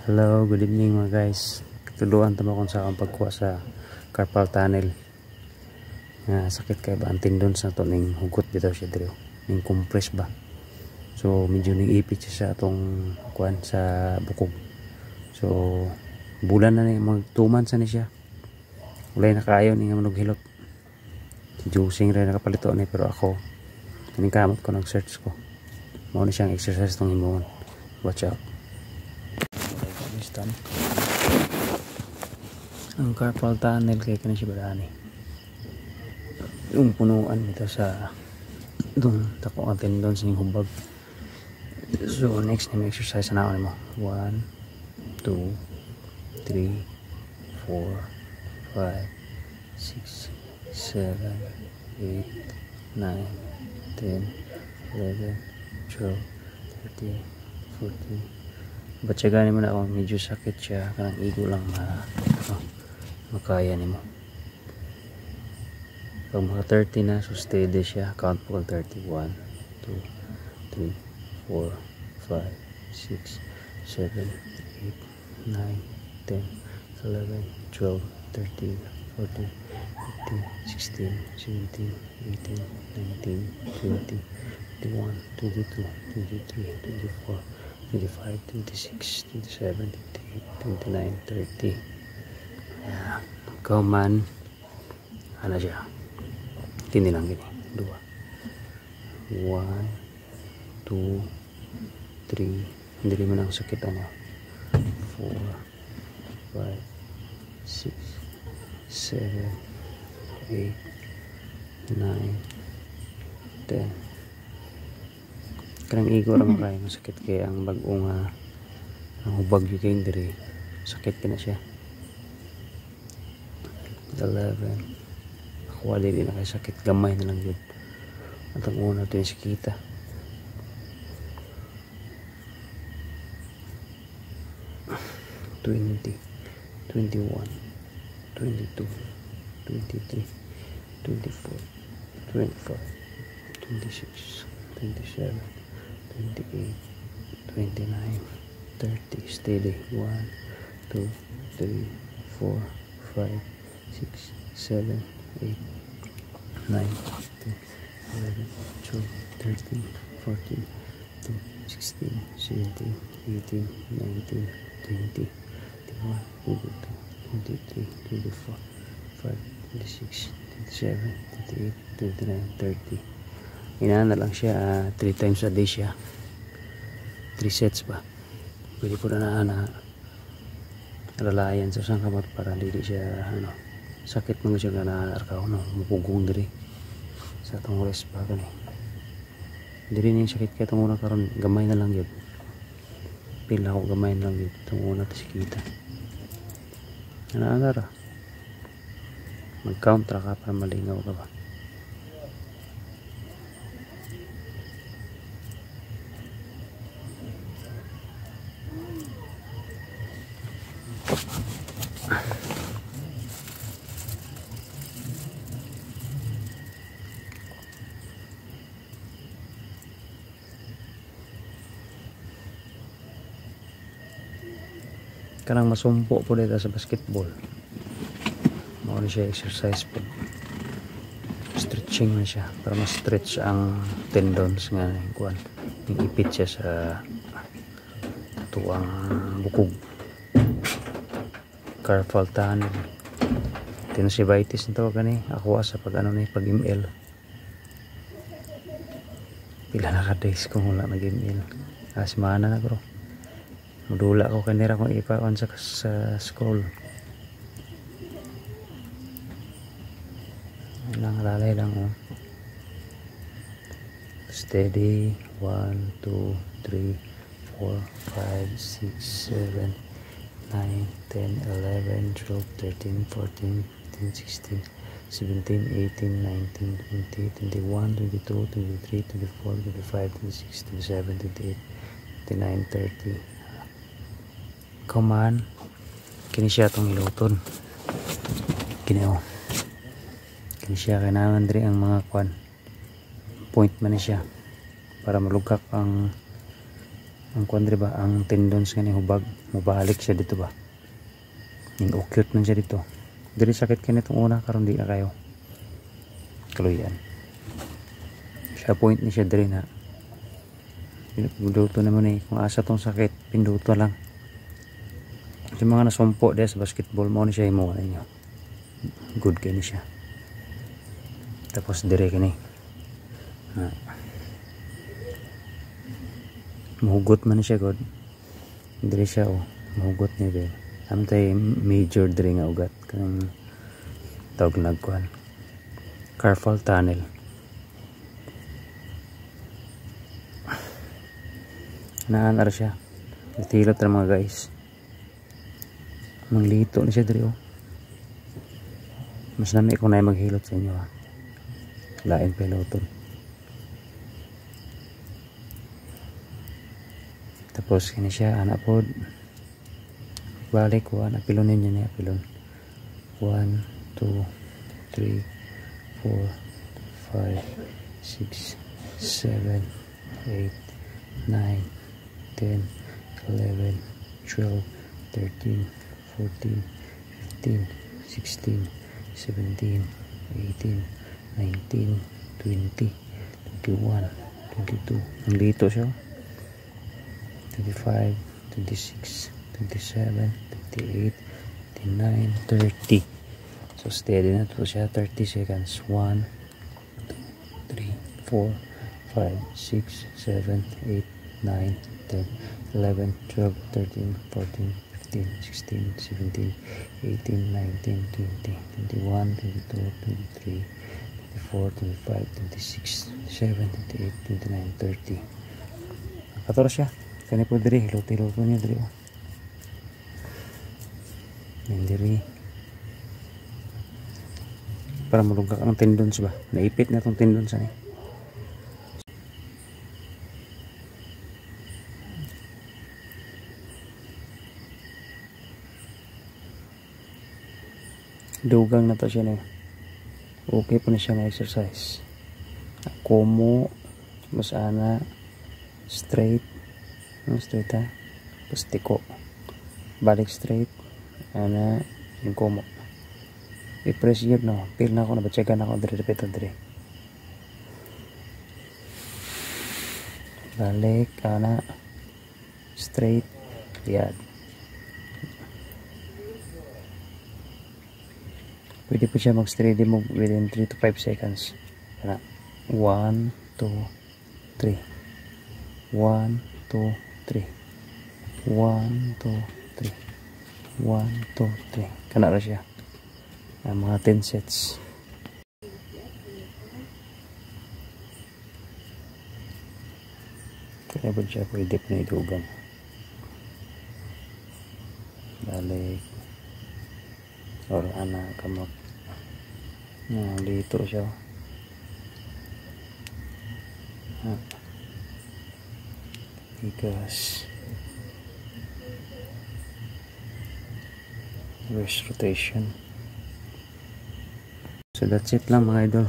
Hello, good evening mga guys. Tuluan tama kung sa akong pagkuha sa carpal tunnel. Sakit kay ba ang tendon sa to ning hugot bitaw siya diri. Ning compress ba. So medyo ning ipit siya sa atong kuan sa bukog. So bulan na ni mag 2 months na siya. Wala na kaayo ning manog hilot. Si Jusing rin nakapalito ni pero ako ning kamot ko nag-search ko. Mao ni siyang exercise tong himuon. Watch out. Ang carpal tunnel kay kanang sibarani yung punuan nito sa doon tako ang tendon sa hubag. So next na exercise na ako mo 1 2 3 4 5 6 7 8 9 10 11 12 13 14. Batsaga mo na ako medyo sakit siya kanang igo lang makaya nimo. Pag mga 30 na so steady siya count po kag 31 2 3 4 5 6 7 8 9 10 11 12 13 14 15 16 17 18 19 20 21 22 23 24 25, 26, 27, 28, 29, 30. Come on. Ano siya? Tindi lang gini. 2. 1, 2, 3. Hindi mo nang sakit ano. 4, 5, 6, 7, 8, 9, 10. Karang igo ra makay masakit kay ang bag-o nga ang hubag yu kay diri sakit kina siya. 11 ako wali din na kay sakit gamay na lang yun at ang una ito yung sakita. 20 21 22 23 24 25 26 27 28, 29, 30, steady. 1, 2, 3, 4, 5, 6, 7, 8, 9, 10, 11, 12, 13, 14, 15, 16, 17, 18, 19, 20, 21, 22, 23, 24, 25, 26, 27, 28, 29, 30. Inaan na lang siya 3 times a day siya. 3 sets ba. Pwede po na alalayan sa isang kamot para hindi siya sakit mga siya na arkaw mupugong diri sa itong rest ba gani. Diri na yung sakit kaya itong una karon gamay na lang yun. Pila ako gamay na lang yun. Itong una ito sikita. Ana-ana ra. Mag-count ra ka para malingaw ka ba. Kanang masumpo po dito sa basketball mao siya exercise po, stretching na siya para ma-stretch ang tendons nga kuan yung ipit siya sa tuwang bukog carpal tunnel tenosynovitis nito gani ako sa pag pag ML pila na ka days kung wala nag ML semana na bro. Mudula ko kanira kung ipawan sa scroll. Lang lalay lang Steady. 1, 2, 3, 4, 5, 6, 7, 9, 10, 11, 12, 13, 14, 15, 16, 17, 18, 19, 20, 21, 22, 23, 24, 25, 26, 27, 28, 29, 30. Come on. Kini siya itong iluton. Kini siya kailangan diri ang mga kwan point man siya para malugkak ang ang kuandre ba ang tendons nga ni hubag mubalik siya dito ba ning ukyot man siya dito diri sakit kini itong una karon di na kayo kaluyan siya point ni siya diri na pinduto naman kung asa tong sakit pinduto lang yung mga nasumpo dahil sa basketball mo ni siya imo ninyo good kini siya tapos dire kini mahugot man siya god dire siya mahugot niya din amtay major dire nga ugat kanang tawag nagkuhan carpal tunnel naan ara siya tilot ra mga guys manglito na siya dire mas nami kung na maghilot sa inyo lain peloton tapos kini siya anak pod balik apilon ninyo ni apilon 1 2 3 4 5 6 7 8 9 10 11 12 13 14 15 16 17 18 19 20 21 22 ang lito siya 25 26 27 28 29 30 so steady na to siya 30 seconds 1 2 3 4 5 6 7 8 9 10 11 12 13 14 15 16 17 18 19 20 21 22 23 24 25 26 27 28 29 30 14 siya kani po diri hilot-hilot niya diri diri para malugak ang tendons ba naipit na tong tendons ani dugang na to siya okay po na siya nga exercise komo mas ana straight straight tapos tiko balik straight ana yung komo i-press yun feel na ako nabatsagan ako dire balik ana straight yan pwede po siya mag steady move within 3 to 5 seconds 1 2 3 1 2 3 1 2 3 1 2 3 kana ra siya mga 10 sets kaya po siya pwede po na idugang balik or anak kamak dito siya because reverse rotation so that's it lang mga idol